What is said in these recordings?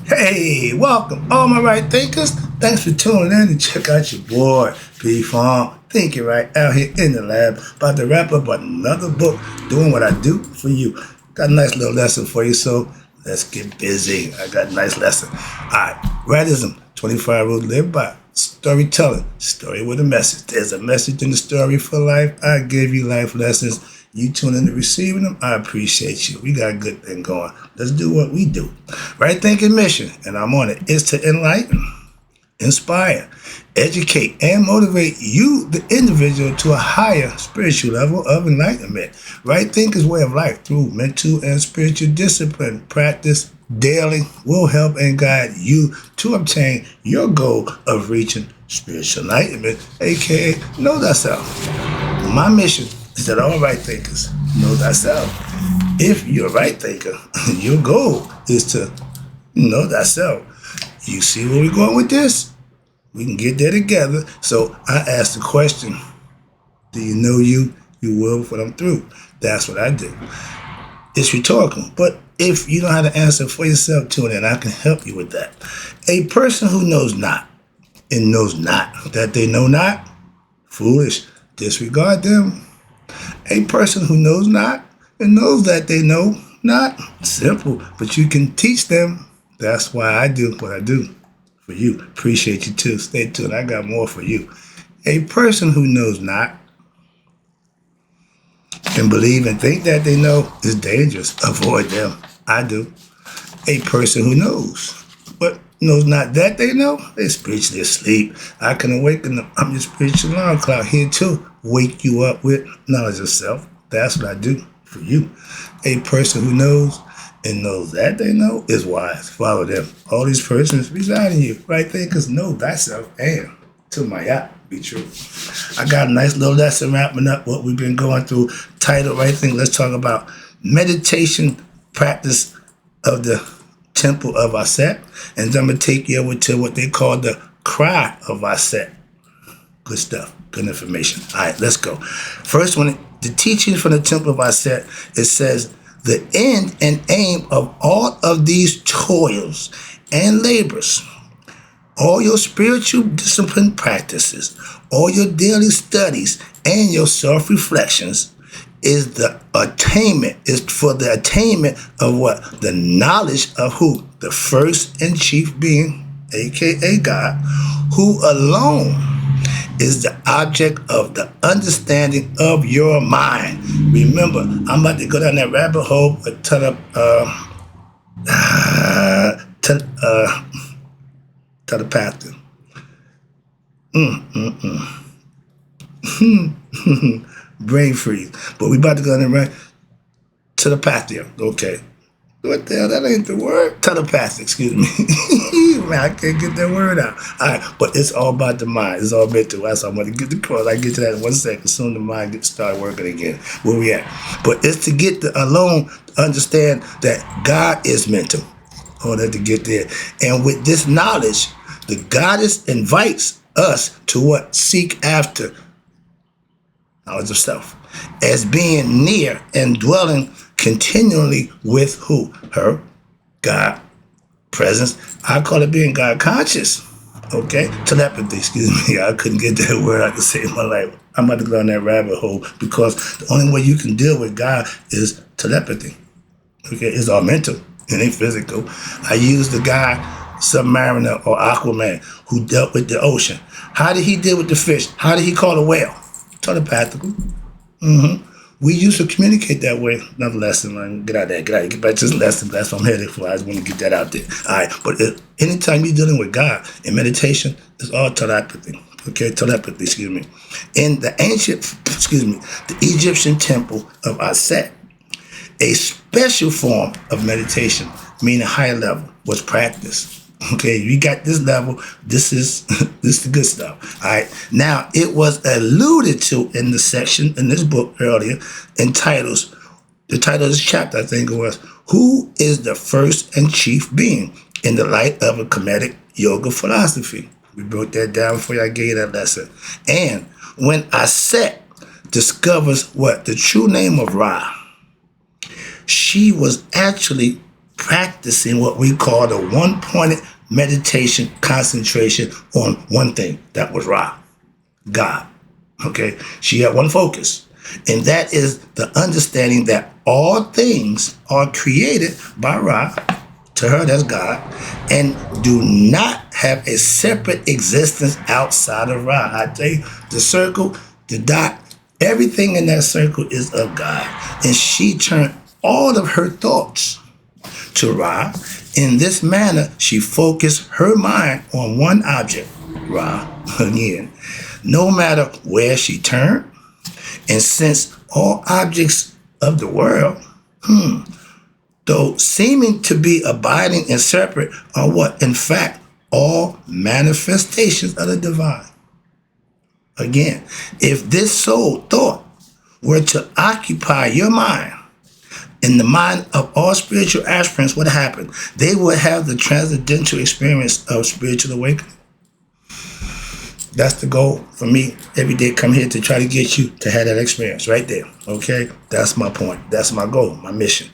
Hey, welcome, all my right thinkers. Thanks for tuning in and check out your boy, P Farm. Thinking right out here in the lab, about to wrap up another book, doing what I do for you. Got a nice little lesson for you, so let's get busy. I got a nice lesson. All right, Radism, 25 rules to live by. Storytelling, story with a message. There's a message in the story for life. I give you life lessons. You tune in to receiving them. I appreciate you. We got a good thing going. Let's do what we do. Right thinking mission, and I'm on it, is to enlighten, inspire, educate, and motivate you, the individual, to a higher spiritual level of enlightenment. Right thinking's way of life through mental and spiritual discipline, practice daily will help and guide you to obtain your goal of reaching spiritual enlightenment, aka know thyself. My mission is that all right thinkers know thyself. If you're a right thinker, your goal is to know thyself. You see where we're going with this? We can get there together. So I ask the question, do you know you? You will when I'm through. That's what I do. It's rhetorical, but if you don't have to answer for yourself, tune in. I can help you with that. A person who knows not and knows not that they know not, foolish, disregard them. A person who knows not and knows that they know not, simple, but you can teach them. That's why I do what I do for you. Appreciate you too. Stay tuned. I got more for you. A person who knows not and believe and think that they know is dangerous. Avoid them. I do. A person who knows but knows not that they know, they're spiritually asleep. I can awaken them. I'm your spiritual alarm clock here too. Wake you up with knowledge of self. That's what I do for you. A person who knows and knows that they know is wise. Follow them. All these persons reside in you. Right thinkers know thyself and to my yacht be true. I got a nice little lesson wrapping up what we've been going through. Title right thing. Let's talk about meditation practice of the temple of Aset. And then I'm going to take you over to what they call the cry of Aset. Good stuff. Good information. All right, let's go. First one, the teachings from the temple of Aset, it says, the end and aim of all of these toils and labors, all your spiritual discipline practices, all your daily studies, and your self-reflections is the attainment, is for the attainment of what? The knowledge of who? The first and chief being, aka God, who alone is the object of the understanding of your mind. Remember, I'm about to go down that rabbit hole, telepathy. Brain freeze. But we about to go down there, right? Telepathia. Okay. What the hell? That ain't the word. Telepathy, excuse me. Man, I can't get that word out. All right, but it's all about the mind. It's all mental. That's how I'm going to get the cross. I get to that in 1 second. Soon the mind gets start working again. Where we at? But it's to get the alone to understand that God is mental. All that to get there. And with this knowledge, the goddess invites us to what? Seek after knowledge of self as being near and dwelling continually with who? Her, God, presence. I call it being God conscious. Okay? Telepathy, excuse me. I couldn't get that word I could say in my life. I'm about to go down that rabbit hole because the only way you can deal with God is telepathy. Okay? It's all mental. It ain't physical. I use the guy, Submariner or Aquaman, who dealt with the ocean. How did he deal with the fish? How did he call a whale? Telepathical. We used to communicate that way. Another lesson, man. Get out there. Get back to this lesson. That's what I'm headed for. I just want to get that out there. All right. But anytime you're dealing with God in meditation, it's all telepathy. Okay, telepathy, excuse me. In the the Egyptian temple of Aset, a special form of meditation, meaning higher level, was practiced. Okay, you got this level. This is the good stuff. All right. Now, it was alluded to in the section in this book earlier, entitled the title of this chapter, I think it was, "Who is the first and chief being in the light of a Kemetic yoga philosophy?" We broke that down for you. I gave you that lesson. And when Aset discovers what the true name of Ra, she was actually practicing what we call the one-pointed meditation concentration on one thing. That was Ra, God. Okay? She had one focus, and that is the understanding that all things are created by Ra. To her, that's God, and do not have a separate existence outside of Ra. I tell you, the circle, the dot, everything in that circle is of God. And she turned all of her thoughts to Ra. In this manner, she focused her mind on one object, Ra, again, no matter where she turned. And since all objects of the world, though seeming to be abiding and separate, are what? In fact, all manifestations of the divine. Again, if this soul thought were to occupy your mind, in the mind of all spiritual aspirants, what happened? They would have the transcendental experience of spiritual awakening. That's the goal for me every day. Come here to try to get you to have that experience right there. Okay? That's my point. That's my goal, my mission.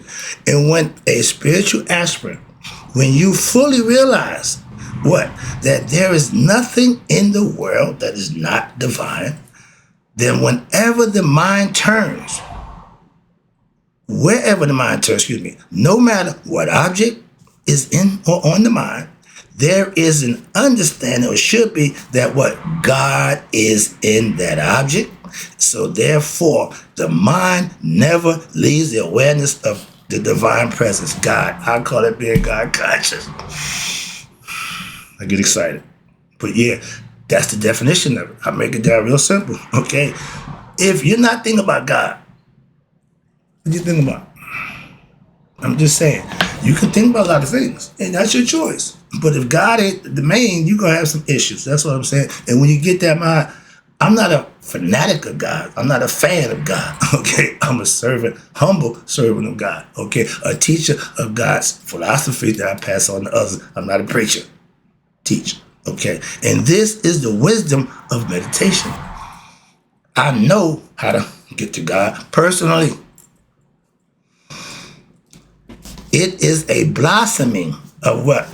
And when a spiritual aspirant, when you fully realize what? That there is nothing in the world that is not divine, then whenever the mind turns, wherever the mind turns, no matter what object is in or on the mind, there is an understanding, or should be, that what? God is in that object. So therefore, the mind never leaves the awareness of the divine presence, God. I call it being God conscious. I get excited. But yeah, that's the definition of it. I make it down real simple, okay? If you're not thinking about God, what do you think about? I'm just saying, you can think about a lot of things, and that's your choice. But if God ain't the main, you're going to have some issues. That's what I'm saying. And when you get that mind, I'm not a fanatic of God. I'm not a fan of God, okay? I'm a servant, humble servant of God, okay? A teacher of God's philosophy that I pass on to others. I'm not a preacher. Teach, okay? And this is the wisdom of meditation. I know how to get to God personally. It is a blossoming of what?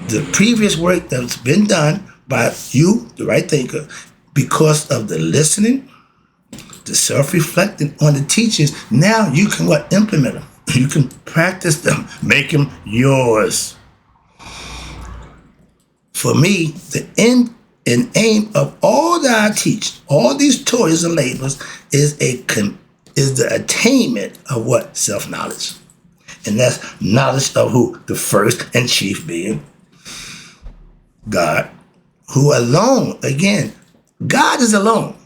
The previous work that's been done by you, the right thinker, because of the listening, the self-reflecting on the teachings. Now you can what? Implement them. You can practice them, make them yours. For me, the end and aim of all that I teach, all these toys and labels, is the attainment of what? Self-knowledge. And that's knowledge of who? The first and chief being, God, who alone, again, God is alone.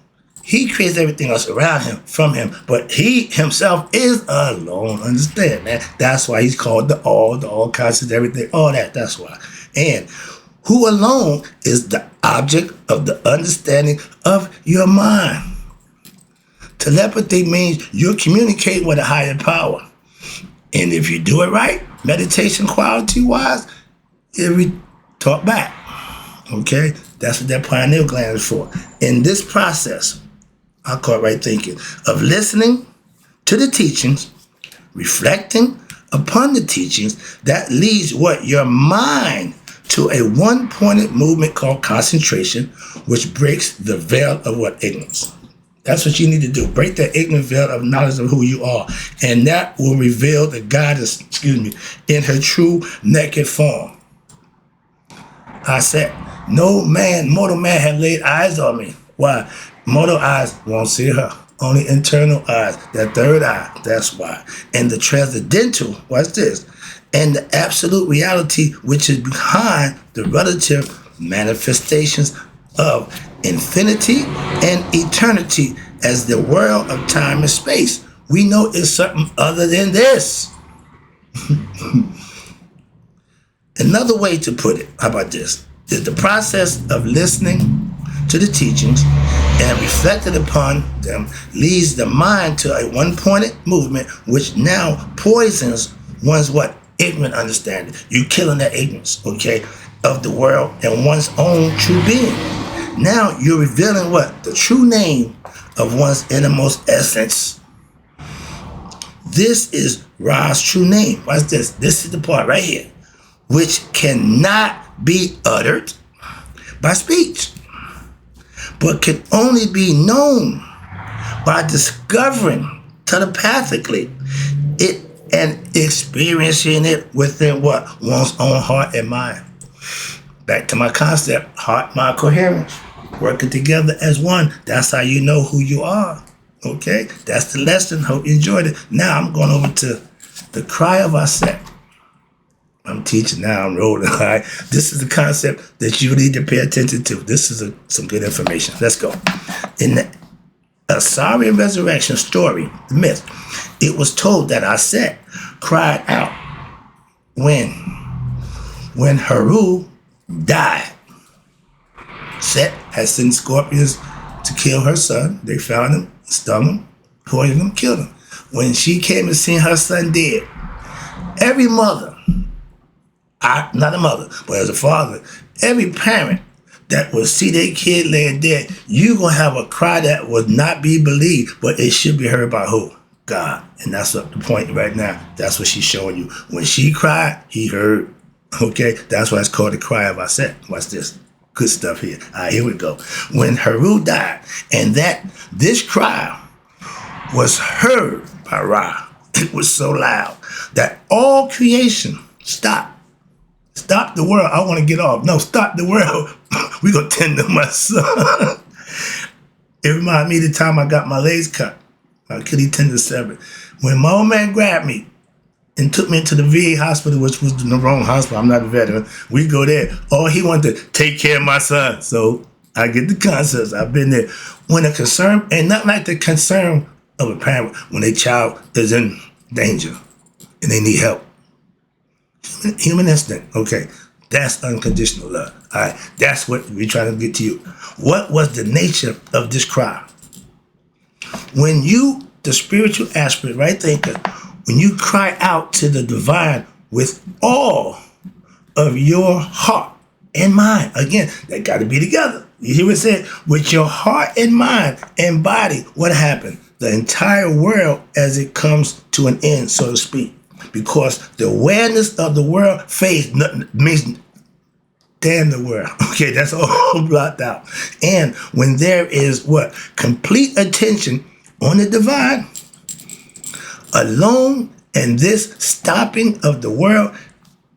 He creates everything else around him, from him, but he himself is alone. Understand that? That's why he's called the all conscious, everything, all that. That's why. And who alone is the object of the understanding of your mind. Telepathy means you're communicating with a higher power. And if you do it right, meditation quality-wise, it'll be taught back. Okay? That's what that pineal gland is for. In this process, I call it right thinking, of listening to the teachings, reflecting upon the teachings, that leads what? Your mind to a one-pointed movement called concentration, which breaks the veil of what? Ignorance. That's what you need to do. Break that ignorant veil of knowledge of who you are. And that will reveal the goddess, in her true naked form. Aset, no man, mortal man, had laid eyes on me. Why? Mortal eyes won't see her. Only internal eyes, that third eye, that's why. And the transcendental, watch this, and the absolute reality, which is behind the relative manifestations of infinity and eternity as the world of time and space. We know it's something other than this. Another way to put it, how about this, is the process of listening to the teachings and reflecting upon them leads the mind to a one-pointed movement, which now poisons one's what? Ignorant understanding. You killing that ignorance, okay, of the world and one's own true being. Now you're revealing what? The true name of one's innermost essence. This is Ra's true name. Watch this. This is the part right here, which cannot be uttered by speech, but can only be known by discovering telepathically it and experiencing it within what? One's own heart and mind. Back to my concept, heart, mind, coherence. Working together as one. That's how you know who you are. Okay? That's the lesson. Hope you enjoyed it. Now I'm going over to the cry of Aset. I'm teaching now. I'm rolling. All right? This is the concept that you need to pay attention to. This is some good information. Let's go. In the Assyrian resurrection story, the myth, it was told that Aset cried out when Heru died. Set had sent scorpions to kill her son. They found him, stung him, poisoned him, killed him. When she came and seen her son dead, every mother, not a mother, but as a father, every parent that will see their kid laying dead, you're going to have a cry that would not be believed, but it should be heard by who? God. And that's what the point right now. That's what she's showing you. When she cried, he heard. Okay? That's why it's called the cry of Aset. Watch this. Good stuff here. All right, here we go. When Heru died, and that this cry was heard by Ra, it was so loud that all creation stopped. Stop the world. I want to get off. No, stop the world. We're going to tend to my son. It reminded me of the time I got my legs cut. My Achilles tendon severed. When my old man grabbed me and took me into the VA hospital, which was the wrong hospital. I'm not a veteran. We go there. Oh, he wanted to take care of my son. So I get the concepts. I've been there. When a concern, and not like the concern of a parent when a child is in danger and they need help. Human instinct. Okay. That's unconditional love. All right. That's what we're trying to get to you. What was the nature of this cry? When you, the spiritual aspect, right thinker, when you cry out to the divine with all of your heart and mind, again, they got to be together. You hear what it said? With your heart and mind and body, what happened? The entire world as it comes to an end, so to speak. Because the awareness of the world fades, means damn the world. Okay, that's all blocked out. And when there is what? Complete attention on the divine, alone, and this stopping of the world,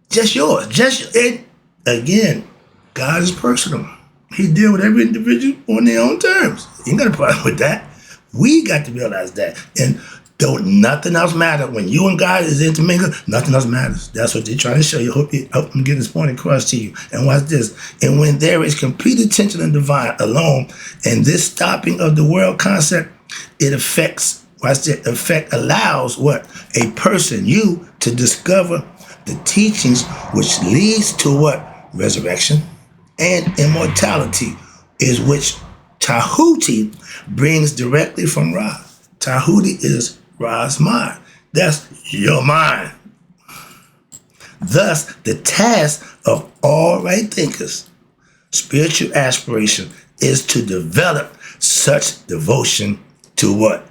just yours. Just it. Again, God is personal. He deals with every individual on their own terms. You ain't got a problem with that. We got to realize that. And don't nothing else matter. When you and God is intermingled, nothing else matters. That's what they're trying to show you. Hope them get this point across to you. And watch this. And when there is complete attention on the divine alone, and this stopping of the world concept, it affects, watch this, effect allows what? A person, you, to discover the teachings which leads to what? Resurrection and immortality, is which Tahuti brings directly from Ra. Tahuti is Ra's mind. That's your mind. Thus, the task of all right thinkers, spiritual aspiration, is to develop such devotion to what?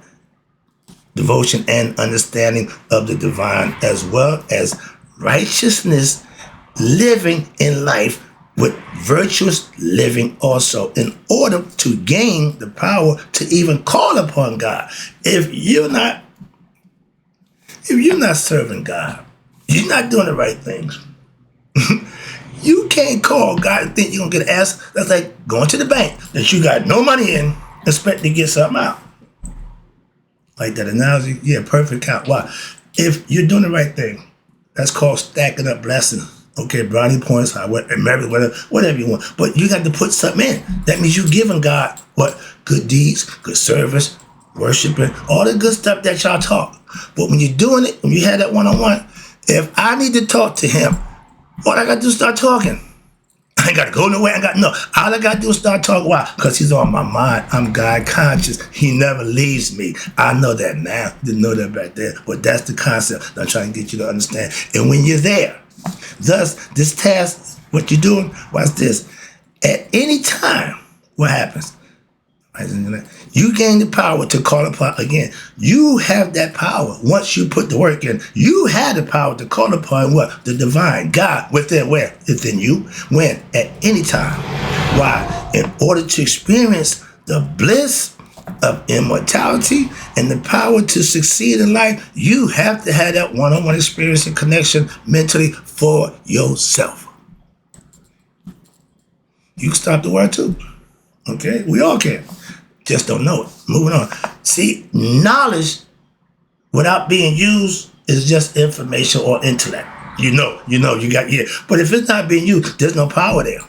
Devotion and understanding of the divine, as well as righteousness, living in life with virtuous living also, in order to gain the power to even call upon God. If you're not serving God, you're not doing the right things. You can't call God and think you're gonna get an answer. That's like going to the bank that you got no money in, expect to get something out. Like that analogy, yeah, perfect count. Why? If you're doing the right thing, that's called stacking up blessings. Okay, brownie points, whatever you want. But you got to put something in. That means you're giving God what? Good deeds, good service, worshiping, all the good stuff that y'all talk. But when you're doing it, when you have that one-on-one, if I need to talk to him, what I got to do is start talking. I ain't got to go nowhere. All I got to do is start talking. Why? Because he's on my mind. I'm God conscious. He never leaves me. I know that now. Didn't know that back then. But that's the concept I'm trying to get you to understand. And when you're there, thus, this task, what you're doing, watch this. At any time, what happens? You gain the power to call upon, again, you have that power. Once you put the work in, you have the power to call upon what? The divine God within where? Within you. When? At any time. Why? In order to experience the bliss of immortality and the power to succeed in life, you have to have that one-on-one experience and connection mentally for yourself. You can stop the world too. Okay? We all can. Just don't know it. Moving on. See, knowledge without being used is just information or intellect. You know, you got, yeah. But if it's not being used, there's no power there.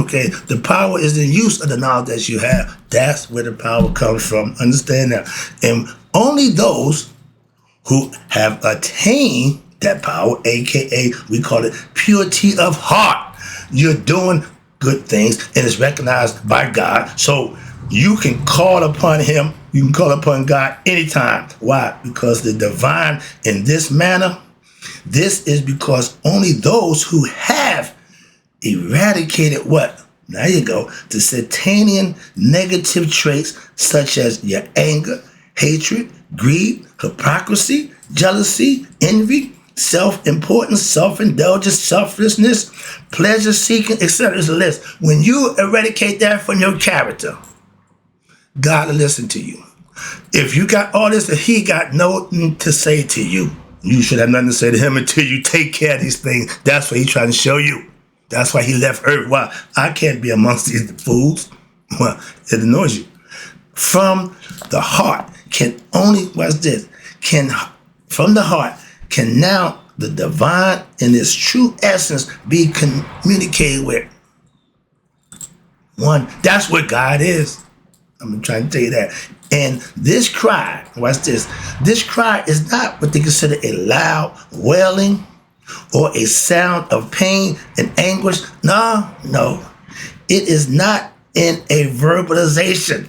Okay? The power is the use of the knowledge that you have. That's where the power comes from. Understand that. And only those who have attained that power, aka we call it purity of heart. You're doing good things and it's recognized by God. So you can call upon him. You can call upon God anytime. Why? Because the divine in this manner, this is because only those who have eradicated what? There you go. The Satanian negative traits such as your anger, hatred, greed, hypocrisy, jealousy, envy, self-importance, self-indulgence, selflessness, pleasure-seeking, etc. is a list. When you eradicate that from your character, God will listen to you. If you got all this and he got nothing to say to you, you should have nothing to say to him until you take care of these things. That's what he's trying to show you. That's why he left earth. Why? I can't be amongst these fools. Well, it annoys you. From the heart can only, what's this? From the heart can now the divine in its true essence be communicated with. One, that's what God is. I'm trying to tell you that. And this cry, watch this. This cry is not what they consider a loud wailing or a sound of pain and anguish. No. It is not in a verbalization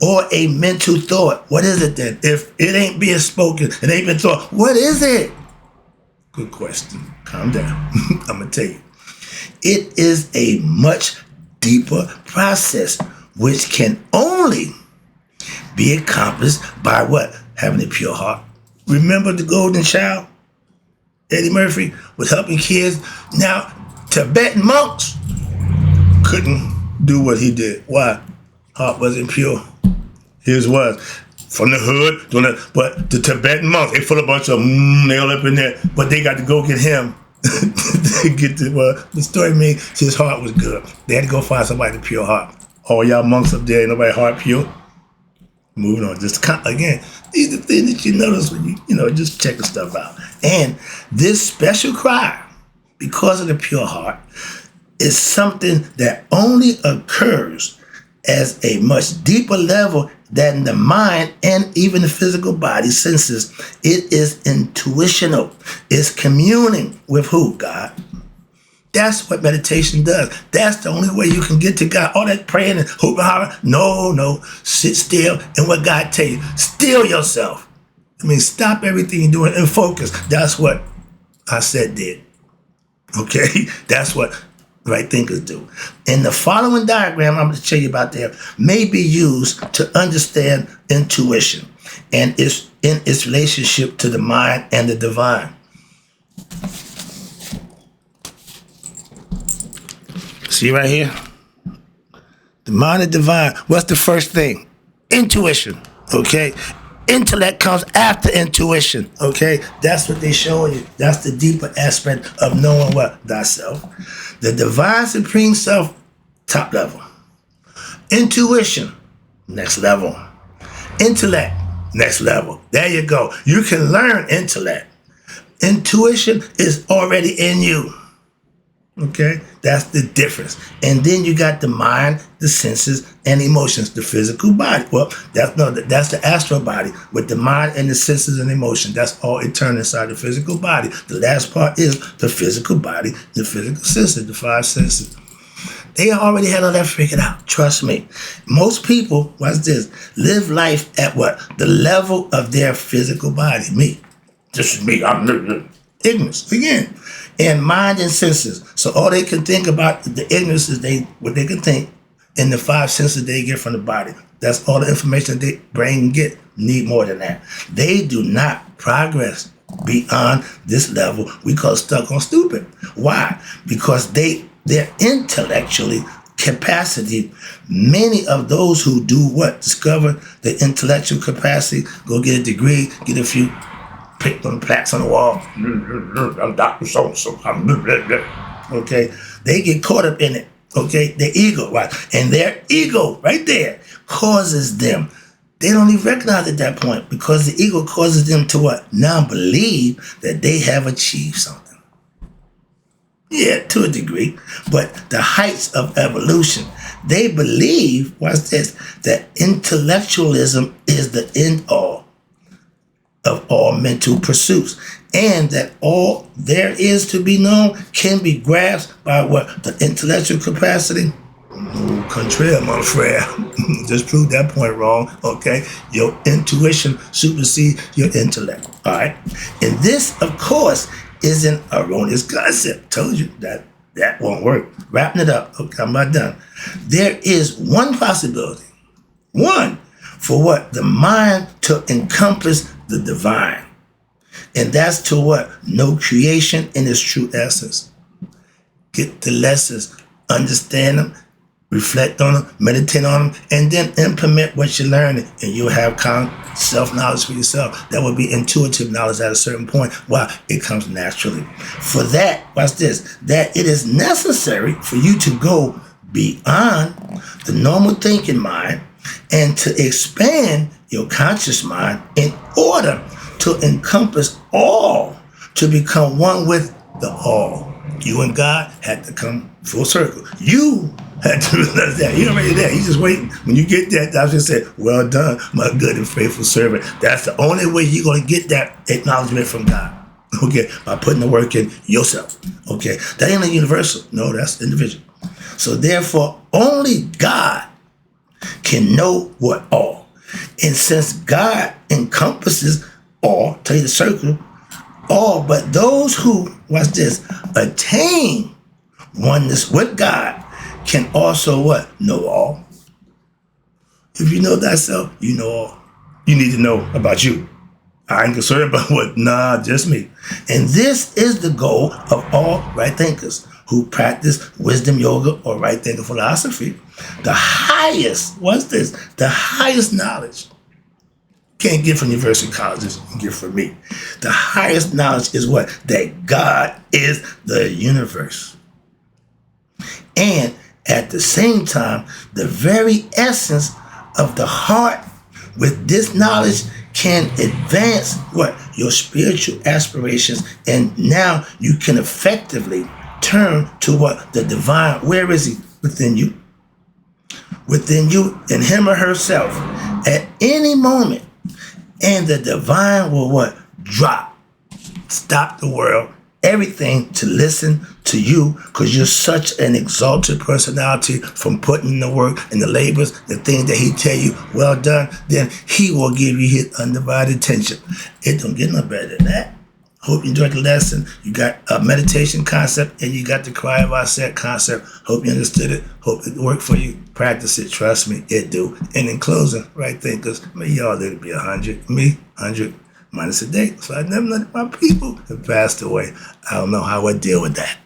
or a mental thought. What is it then? If it ain't being spoken, it ain't been thought, what is it? Good question. Calm down. I'm going to tell you. It is a much deeper process which can only be accomplished by what? Having a pure heart. Remember the golden child? Eddie Murphy was helping kids. Now, Tibetan monks couldn't do what he did. Why? Heart wasn't pure. His was. From the hood, but the Tibetan monks, they put a bunch of nail up in there, but they got to go get him. The story means his heart was good. They had to go find somebody with a pure heart. All y'all monks up there, ain't nobody heart pure. Moving on. Just again, these are the things that you notice when you just checking stuff out. And this special cry, because of the pure heart, is something that only occurs as a much deeper level than the mind and even the physical body senses. It is intuitional. It's communing with who? God. That's what meditation does. That's the only way you can get to God. All that praying and hooping and hollering. No. Sit still and what God tell you. Still yourself. Stop everything you're doing and focus. That's what Aset did. Okay? That's what right thinkers do. And the following diagram I'm going to tell you about there may be used to understand intuition and its relationship to the mind and the divine. See right here? The mind and divine. What's the first thing? Intuition. Okay? Intellect comes after intuition. Okay? That's what they're showing you. That's the deeper aspect of knowing what? Thyself. The divine supreme self, top level. Intuition, next level. Intellect, next level. There you go. You can learn intellect. Intuition is already in you. Okay, that's the difference. And then you got the mind, the senses, and emotions, the physical body. Well, that's the astral body with the mind and the senses and emotion. That's all internal inside the physical body. The last part is the physical body, the physical senses, the five senses. They already had all that figured out. Trust me. Most people, watch this, live life at what? The level of their physical body. Me. Just me. I'm ignorance. Again. And mind and senses. So all they can think about, the ignorance is what they can think. and the five senses they get from the body. That's all the information that their brain get. Need more than that. They do not progress beyond this level we call stuck on stupid. Why? Because they're intellectually capacity. Many of those who do what? Discover the intellectual capacity, go get a degree, get a few plaques on the wall. I'm Dr. So-and-so. Okay? They get caught up in it. Okay? Their ego, right? And their ego right there causes them. They don't even recognize at that point because the ego causes them to what? Now believe that they have achieved something. Yeah, to a degree, but the heights of evolution, they believe, watch this, that intellectualism is the end all of all mental pursuits, and that all there is to be known can be grasped by what? The intellectual capacity. Contraire, mon frere. Just proved that point wrong, okay? Your intuition supersedes your intellect, all right? And this, of course, is an erroneous concept. Told you that won't work. Wrapping it up, okay, I'm about done. There is one possibility, one, for what? The mind to encompass the divine. And that's to what? Know creation in its true essence. Get the lessons, understand them, reflect on them, meditate on them, and then implement what you're learning. And you'll have self-knowledge for yourself. That will be intuitive knowledge at a certain point. Wow, it comes naturally. For that, watch this, that it is necessary for you to go beyond the normal thinking mind and to expand your conscious mind in order to encompass all, to become one with the all. You and God had to come full circle. You had to realize that. You're already there. You're just waiting. When you get that, I just say, well done, my good and faithful servant. That's the only way you're going to get that acknowledgement from God. Okay? By putting the work in yourself. Okay? That ain't a universal. No, that's individual. So therefore, only God can know what all. And since God encompasses all, tell you the circle, all, but those who, watch this, attain oneness with God can also what? Know all. If you know thyself, you know all. You need to know about you. I ain't concerned about what, nah, just me. And this is the goal of all right thinkers who practice wisdom yoga or right thinking philosophy. The highest, what's this? The highest knowledge. Can't get from university colleges, get from me. The highest knowledge is what? That God is the universe. And at the same time, the very essence of the heart with this knowledge can advance what? Your spiritual aspirations. And now you can effectively turn to what? The divine. Where is he? Within you. Within you and him or herself. At any moment. And the divine will what? Drop. Stop the world. Everything to listen to you because you're such an exalted personality from putting in the work and the labors, the things that he tell you, well done, then he will give you his undivided attention. It don't get no better than that. Hope you enjoyed the lesson. You got a meditation concept and you got the cry of Aset concept. Hope you understood it. Hope it worked for you. Practice it. Trust me, it do. And in closing, right thinkers, may y'all let it be 100. Me, 100 minus a day. So I never let my people have passed away. I don't know how I deal with that.